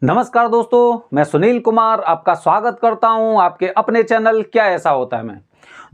नमस्कार दोस्तों, मैं सुनील कुमार आपका स्वागत करता हूं आपके अपने चैनल क्या ऐसा होता है में।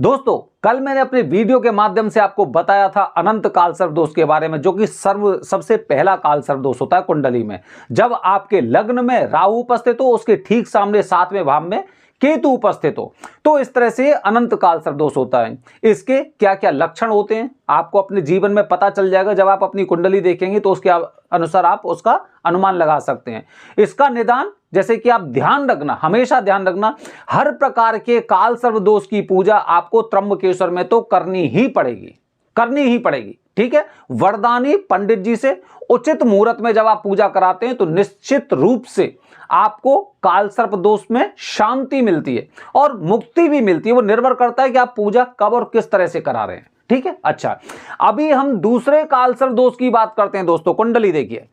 दोस्तों, कल मैंने अपने वीडियो के माध्यम से आपको बताया था अनंत काल सर्प दोष के बारे में, जो कि सबसे पहला काल सर्प दोष होता है कुंडली में। जब आपके लग्न में राहु उपस्थित हो, उसके ठीक सामने 7वें भाव में केतु उपस्थित हो, तो इस तरह से अनंत काल सर्प दोष होता है। इसके क्या क्या लक्षण होते हैं आपको अपने जीवन में पता चल जाएगा। जब आप अपनी कुंडली देखेंगे तो उसके अनुसार आप उसका अनुमान लगा सकते हैं। इसका निदान, जैसे कि आप ध्यान रखना, हमेशा ध्यान रखना, हर प्रकार के काल सर्प दोष की पूजा आपको त्र्यंबकेश्वर में तो करनी ही पड़ेगी। ठीक है, वरदानी पंडित जी से उचित मुहूर्त में जब आप पूजा कराते हैं तो निश्चित रूप से आपको काल सर्प दोष में शांति मिलती है और मुक्ति भी मिलती है। वो निर्भर करता है कि आप पूजा कब और किस तरह से करा रहे हैं। ठीक है, अच्छा, अभी हम दूसरे काल सर्प दोष की बात करते हैं। दोस्तों, कुंडली देखिए,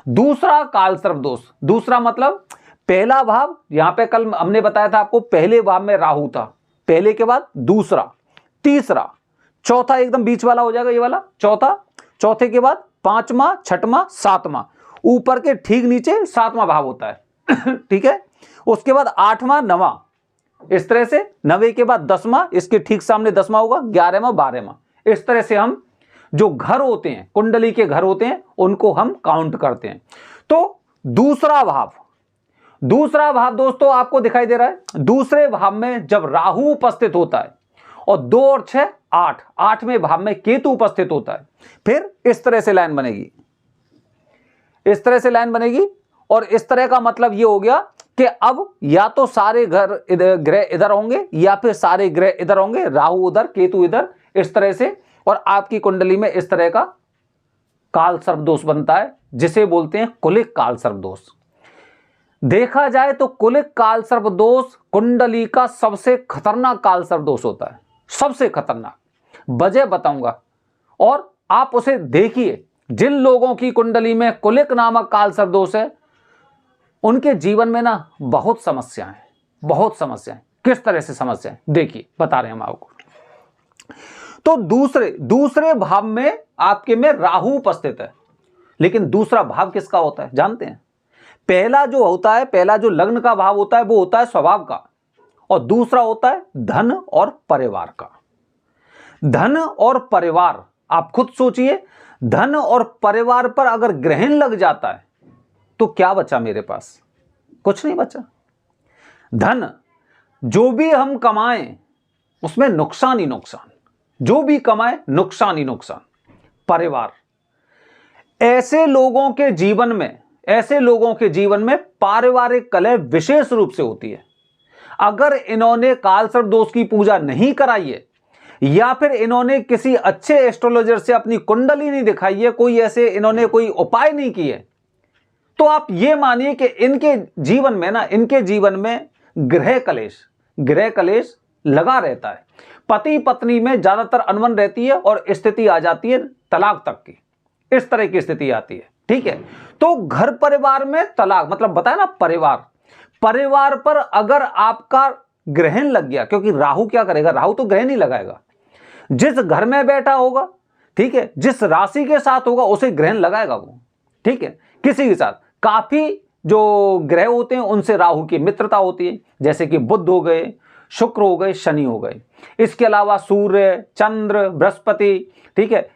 दूसरा काल सर्प दोष, दूसरा मतलब पहला भाव, यहां पे कल हमने बताया था आपको पहले भाव में राहु था, पहले के बाद दूसरा, तीसरा, चौथा एकदम बीच वाला हो जाएगा ये वाला, चौथा, चौथे के बाद पांचवा, छठवां, सातवां, ऊपर के ठीक नीचे 7वां भाव होता है। ठीक है, उसके बाद 8वां, 9वां, इस तरह से 9वें के बाद 10वां, इसके ठीक सामने 10वां होगा, 11वां, 12वां। इस तरह से हम जो घर होते हैं, कुंडली के घर होते हैं, उनको हम काउंट करते हैं। तो दूसरा भाव दोस्तों आपको दिखाई दे रहा है। दूसरे भाव में जब राहु उपस्थित होता है और 2 और 6 8, 8वें भाव में केतु उपस्थित होता है, फिर इस तरह से लाइन बनेगी, इस तरह से लाइन बनेगी। और इस तरह का मतलब ये हो गया कि अब या तो सारे ग्रह इधर होंगे या फिर सारे ग्रह इधर होंगे, राहु उधर, केतु इधर, इस तरह से, और आपकी कुंडली में इस तरह का काल सर्प दोष बनता है, जिसे बोलते हैं कुलिक काल सर्प दोष। देखा जाए तो कुलिक काल सर्प दोष कुंडली का सबसे खतरनाक काल सर्प दोष होता है, सबसे खतरनाक। वजह बताऊंगा और आप उसे देखिए। जिन लोगों की कुंडली में कुलिक नामक काल सर्प दोष है, उनके जीवन में ना बहुत समस्याएं। किस तरह से समस्याएं, देखिए, बता रहे हैं हम आपको। तो दूसरे भाव में आपके में राहु उपस्थित है, लेकिन दूसरा भाव किसका होता है जानते हैं? पहला जो होता है, पहला जो लग्न का भाव होता है, वो होता है स्वभाव का, और दूसरा होता है धन और परिवार का। धन और परिवार, आप खुद सोचिए, धन और परिवार पर अगर ग्रहण लग जाता है तो क्या बचा मेरे पास? कुछ नहीं बचा। धन, जो भी हम कमाएं उसमें नुकसान ही नुकसान, जो भी कमाए नुकसान ही नुकसान। परिवार, ऐसे लोगों के जीवन में पारिवारिक कलह विशेष रूप से होती है। अगर इन्होंने काल सर्प दोष की पूजा नहीं कराई है, या फिर इन्होंने किसी अच्छे एस्ट्रोलॉजर से अपनी कुंडली नहीं दिखाई है, कोई ऐसे इन्होंने कोई उपाय नहीं किए, तो आप ये मानिए कि इनके जीवन में गृह कलेश लगा रहता है। पति पत्नी में ज्यादातर अनबन रहती है और स्थिति आ जाती है तलाक तक की, इस तरह की स्थिति आती है। ठीक है, तो घर परिवार में तलाक, मतलब बताया ना, परिवार पर अगर आपका ग्रहण लग गया, क्योंकि राहु क्या करेगा, राहु तो ग्रहण ही लगाएगा। जिस घर में बैठा होगा, ठीक है, जिस राशि के साथ होगा उसे ग्रहण लगाएगा वो। ठीक है, किसी के साथ काफी जो ग्रह होते हैं उनसे राहु की मित्रता होती है, जैसे कि बुध हो गए, शुक्र हो गए, शनि हो गए। इसके अलावा सूर्य, चंद्र, बृहस्पति, ठीक है,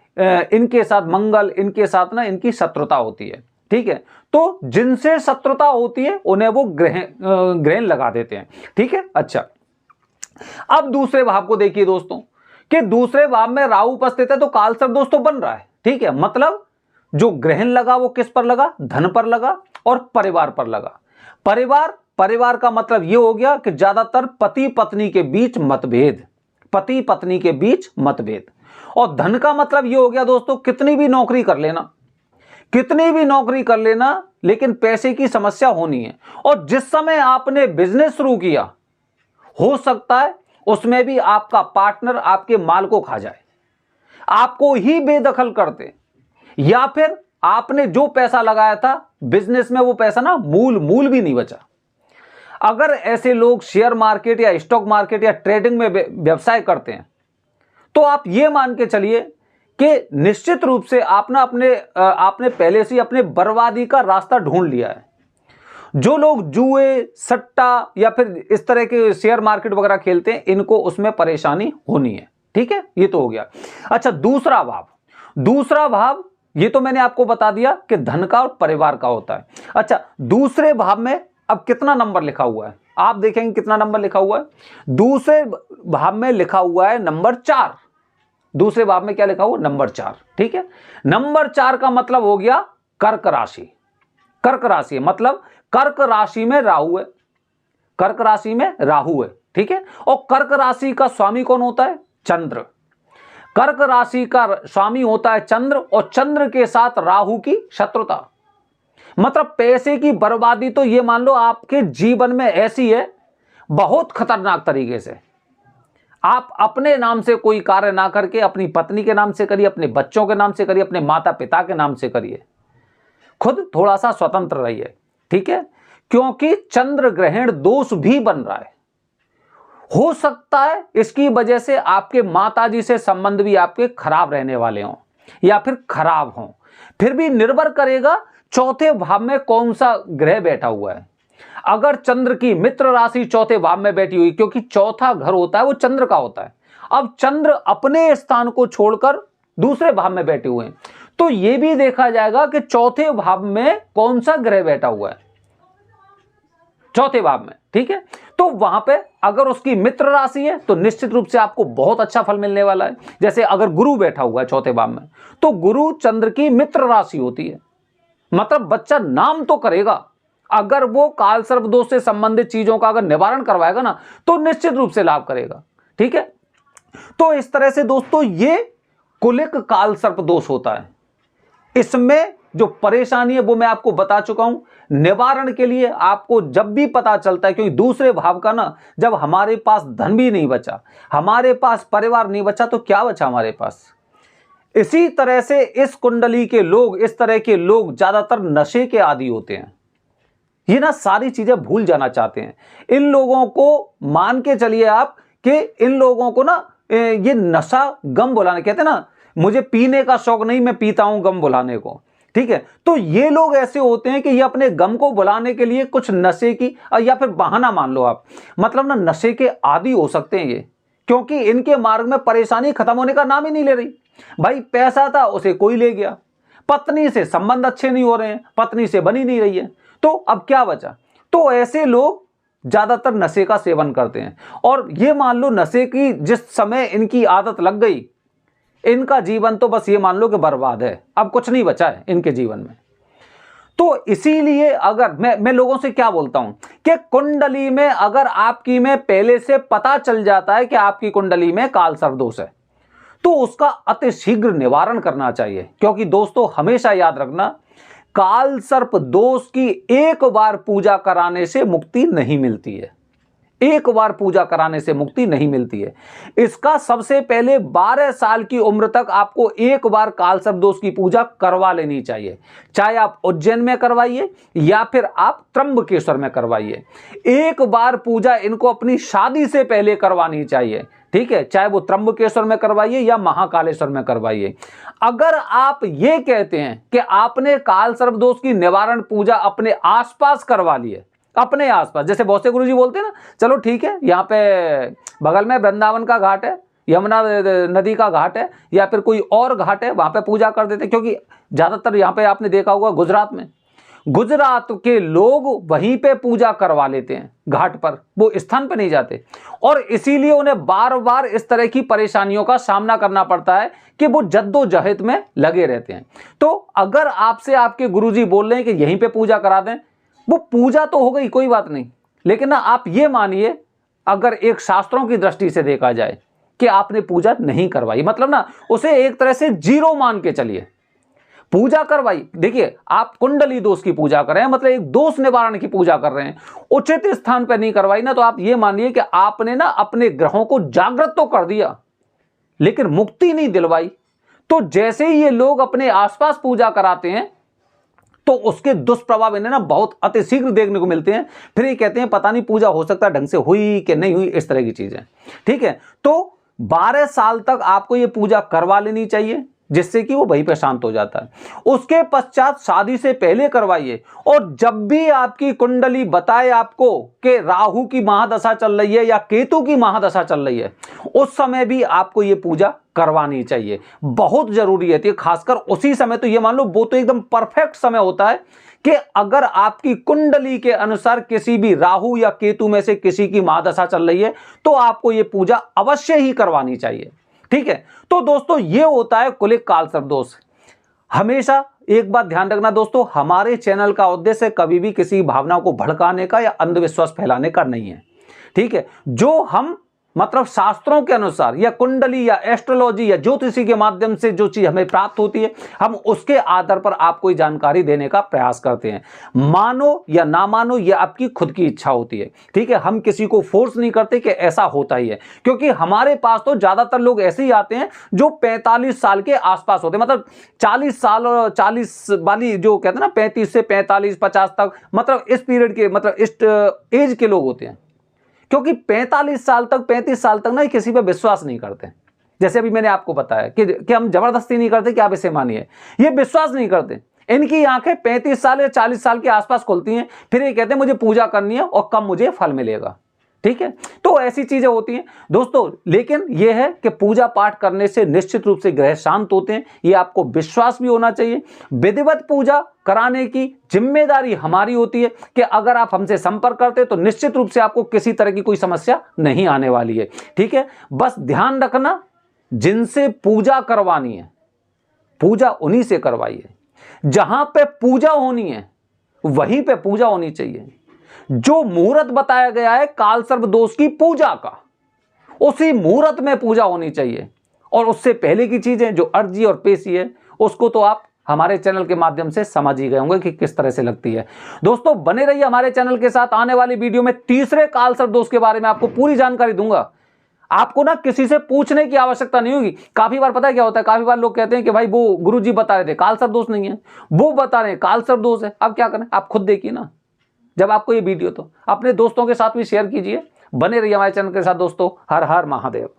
इनके साथ मंगल, इनके साथ ना इनकी शत्रुता होती है। ठीक है, तो जिनसे शत्रुता होती है उन्हें वो ग्रहण लगा देते हैं। ठीक है, अच्छा, अब दूसरे भाव को देखिए दोस्तों, कि दूसरे भाव में राहु उपस्थित है तो काल सर्प दोष तो बन रहा है। ठीक है, मतलब जो ग्रहण लगा वो किस पर लगा? धन पर लगा और परिवार पर लगा। परिवार का मतलब यह हो गया कि ज्यादातर पति पत्नी के बीच मतभेद। और धन का मतलब यह हो गया दोस्तों, कितनी भी नौकरी कर लेना, लेकिन पैसे की समस्या होनी है। और जिस समय आपने बिजनेस शुरू किया, हो सकता है उसमें भी आपका पार्टनर आपके माल को खा जाए, आपको ही बेदखल करते, या फिर आपने जो पैसा लगाया था बिजनेस में वो पैसा ना मूल भी नहीं बचा। अगर ऐसे लोग शेयर मार्केट या स्टॉक मार्केट या ट्रेडिंग में व्यवसाय करते हैं, तो आप ये मान के चलिए कि निश्चित रूप से आपने पहले से ही अपने बर्बादी का रास्ता ढूंढ लिया है। जो लोग जुए, सट्टा या फिर इस तरह के शेयर मार्केट वगैरह खेलते हैं, इनको उसमें परेशानी होनी है। ठीक है, ये तो हो गया। अच्छा, दूसरा भाव ये तो मैंने आपको बता दिया कि धन का और परिवार का होता है। अच्छा, दूसरे भाव में अब कितना नंबर लिखा हुआ है, आप देखेंगे कितना नंबर लिखा हुआ है। दूसरे भाव में लिखा हुआ है नंबर 4। दूसरे भाव में क्या लिखा हुआ, नंबर 4। ठीक है, नंबर 4 का मतलब हो गया कर्क राशि। कर्क राशि मतलब कर्क राशि में राहु है, कर्क राशि में राहु है। ठीक है, और कर्क राशि का स्वामी कौन होता है, चंद्र। कर्क राशि का स्वामी होता है चंद्र, और चंद्र के साथ राहु की शत्रुता, मतलब पैसे की बर्बादी तो ये मान लो आपके जीवन में ऐसी है, बहुत खतरनाक तरीके से। आप अपने नाम से कोई कार्य ना करके अपनी पत्नी के नाम से करिए, अपने बच्चों के नाम से करिए, अपने माता पिता के नाम से करिए, खुद थोड़ा सा स्वतंत्र रहिए। ठीक है, क्योंकि चंद्र ग्रहण दोष भी बन रहा है। हो सकता है इसकी वजह से आपके माताजी से संबंध भी आपके खराब रहने वाले हों या फिर खराब हों। फिर भी निर्भर करेगा चौथे भाव में कौन सा ग्रह बैठा हुआ है। अगर चंद्र की मित्र राशि चौथे भाव में बैठी हुई, क्योंकि चौथा घर होता है वो चंद्र का होता है, अब चंद्र अपने स्थान को छोड़कर दूसरे भाव में बैठे हुए हैं, तो यह भी देखा जाएगा कि चौथे भाव में कौन सा ग्रह बैठा हुआ है, चौथे भाव में। ठीक है, तो वहां पे अगर उसकी मित्र राशि है तो निश्चित रूप से आपको बहुत अच्छा फल मिलने वाला है। जैसे अगर गुरु बैठा हुआ है चौथे भाव में, तो गुरु चंद्र की मित्र राशि होती है, मतलब बच्चा नाम तो करेगा। अगर वो काल सर्प दोष से संबंधित चीजों का अगर निवारण करवाएगा ना, तो निश्चित रूप से लाभ करेगा। ठीक है, तो इस तरह से दोस्तों ये कुलिक काल सर्प दोष होता है। इसमें जो परेशानी है वो मैं आपको बता चुका हूं। निवारण के लिए आपको जब भी पता चलता है, क्योंकि दूसरे भाव का ना, जब हमारे पास धन भी नहीं बचा, हमारे पास परिवार नहीं बचा, तो क्या बचा हमारे पास। इसी तरह से इस कुंडली के लोग, इस तरह के लोग ज्यादातर नशे के आदी होते हैं। ये ना सारी चीजें भूल जाना चाहते हैं। इन लोगों को मान के चलिए आप कि इन लोगों को ना ये नशा गम बुलाने, कहते हैं ना, मुझे पीने का शौक नहीं, मैं पीता हूं गम बुलाने को। ठीक है, तो ये लोग ऐसे होते हैं कि ये अपने गम को बुलाने के लिए कुछ नशे की या फिर बहाना मान लो आप, मतलब ना नशे के आदी हो सकते हैं ये, क्योंकि इनके मार्ग में परेशानी खत्म होने का नाम ही नहीं ले रही। भाई पैसा था उसे कोई ले गया, पत्नी से संबंध अच्छे नहीं हो रहे हैं, पत्नी से बनी नहीं रही है, तो अब क्या बचा। तो ऐसे लोग ज्यादातर नशे का सेवन करते हैं, और ये मान लो नशे की जिस समय इनकी आदत लग गई, इनका जीवन तो बस ये मान लो कि बर्बाद है, अब कुछ नहीं बचा है इनके जीवन में। तो इसीलिए अगर मैं लोगों से क्या बोलता हूं कि कुंडली में अगर आपकी में पहले से पता चल जाता है कि आपकी कुंडली में काल सर्प दोष है, तो उसका अतिशीघ्र निवारण करना चाहिए। क्योंकि दोस्तों हमेशा याद रखना, काल सर्प दोष की एक बार पूजा कराने से मुक्ति नहीं मिलती है, एक बार पूजा कराने से मुक्ति नहीं मिलती है। इसका सबसे पहले 12 साल की उम्र तक आपको एक बार काल सर्प दोष की पूजा करवा लेनी चाहिए, चाहे आप उज्जैन में करवाइए या फिर आप त्र्यंबकेश्वर में करवाइए। एक बार पूजा इनको अपनी शादी से पहले करवानी चाहिए। ठीक है, चाहे वो त्र्यंबकेश्वर में करवाइए या महाकालेश्वर में करवाइए। अगर आप ये कहते हैं कि आपने काल सर्प दोष की निवारण पूजा अपने आसपास करवा ली है, अपने आसपास, जैसे बहुत से गुरुजी बोलते हैं ना, चलो ठीक है यहाँ पे बगल में वृंदावन का घाट है, यमुना नदी का घाट है, या फिर कोई और घाट है, वहां पे पूजा कर देते। क्योंकि ज्यादातर यहाँ पे आपने देखा होगा गुजरात में, गुजरात के लोग वहीं पे पूजा करवा लेते हैं घाट पर, वो स्थान पे नहीं जाते, और इसीलिए उन्हें बार बार इस तरह की परेशानियों का सामना करना पड़ता है कि वो जद्दोजहद में लगे रहते हैं। तो अगर आपसे आपके गुरुजी बोल रहे हैं कि यहीं पे पूजा करा दें, वो पूजा तो हो गई, कोई बात नहीं, लेकिन ना आप ये मानिए, अगर एक शास्त्रों की दृष्टि से देखा जाए कि आपने पूजा नहीं करवाई, मतलब ना उसे एक तरह से जीरो मान के चलिए। पूजा करवाई, देखिए आप कुंडली दोष की पूजा कर रहे हैं, मतलब एक दोष निवारण की पूजा कर रहे हैं, उचित स्थान पर नहीं करवाई ना, तो आप ये मानिए कि आपने ना अपने ग्रहों को जागृत तो कर दिया लेकिन मुक्ति नहीं दिलवाई। तो जैसे ही ये लोग अपने आसपास पूजा कराते हैं तो उसके दुष्प्रभाव इन्हें ना बहुत अतिशीघ्र देखने को मिलते हैं। फिर ये कहते हैं पता नहीं पूजा हो सकता है ढंग से हुई कि नहीं हुई, इस तरह की चीजें। ठीक है, तो 12 साल तक आपको ये पूजा करवा लेनी चाहिए। जिससे कि वो वहीं पे शांत हो जाता है। उसके पश्चात शादी से पहले करवाइए, और जब भी आपकी कुंडली बताए आपको कि राहु की महादशा चल रही है या केतु की महादशा चल रही है, उस समय भी आपको ये पूजा करवानी चाहिए, बहुत जरूरी है। खासकर उसी समय तो ये मान लो वो तो एकदम परफेक्ट समय होता है कि अगर आपकी कुंडली के अनुसार किसी भी राहु या केतु में से किसी की महादशा चल रही है तो आपको यह पूजा अवश्य ही करवानी चाहिए। ठीक है, तो दोस्तों ये होता है कुलिक कालसर्प दोष। हमेशा एक बात ध्यान रखना दोस्तों, हमारे चैनल का उद्देश्य कभी भी किसी भावना को भड़काने का या अंधविश्वास फैलाने का नहीं है। ठीक है, जो हम मतलब शास्त्रों के अनुसार या कुंडली या एस्ट्रोलॉजी या ज्योतिषी के माध्यम से जो चीज हमें प्राप्त होती है, हम उसके आधार पर आपको जानकारी देने का प्रयास करते हैं। मानो या ना मानो यह आपकी खुद की इच्छा होती है। ठीक है, हम किसी को फोर्स नहीं करते कि ऐसा होता ही है, क्योंकि हमारे पास तो ज्यादातर लोग ऐसे ही आते हैं जो 45 साल के आसपास होते हैं, मतलब 40 साल और 40 वाली जो कहते हैं ना 35 से 45 50 तक, मतलब इस पीरियड के मतलब इस एज के लोग होते हैं। क्योंकि 45 साल तक 35 साल तक ना किसी पे विश्वास नहीं करते। जैसे अभी मैंने आपको बताया कि हम जबरदस्ती नहीं करते कि आप इसे मानिए, ये विश्वास नहीं करते। इनकी आंखें 35 साल या 40 साल के आसपास खुलती हैं, फिर ये कहते हैं मुझे पूजा करनी है और कब मुझे फल मिलेगा। ठीक है, तो ऐसी चीजें होती हैं दोस्तों। लेकिन यह है कि पूजा पाठ करने से निश्चित रूप से ग्रह शांत होते हैं, ये आपको विश्वास भी होना चाहिए। विधिवत पूजा कराने की जिम्मेदारी हमारी होती है कि अगर आप हमसे संपर्क करते हैं तो निश्चित रूप से आपको किसी तरह की कोई समस्या नहीं आने वाली है। ठीक है, बस ध्यान रखना, जिनसे पूजा करवानी है पूजा उन्हीं से करवाइए। जहां पे पूजा होनी है वहीं पे पूजा होनी चाहिए। जो मुहूर्त बताया गया है कालसर्प दोष की पूजा का, उसी मुहूर्त में पूजा होनी चाहिए। और उससे पहले की चीजें जो अर्जी और पेशी है, उसको तो आप हमारे चैनल के माध्यम से समझ ही गए होंगे कि किस तरह से लगती है। दोस्तों बने रहिए हमारे चैनल के साथ, आने वाली वीडियो में तीसरे कालसर्प दोष के बारे में आपको पूरी जानकारी दूंगा। आपको ना किसी से पूछने की आवश्यकता नहीं होगी। काफी बार पता है क्या होता है, काफी बार लोग कहते हैं कि भाई वो गुरुजी बता रहे थे कालसर्प दोष नहीं है, वो बता रहे हैं कालसर्प दोष है। अब क्या करें, आप खुद देखिए ना। जब आपको ये वीडियो तो अपने दोस्तों के साथ भी शेयर कीजिए। बने रहिए हमारे चैनल के साथ दोस्तों। हर हर महादेव।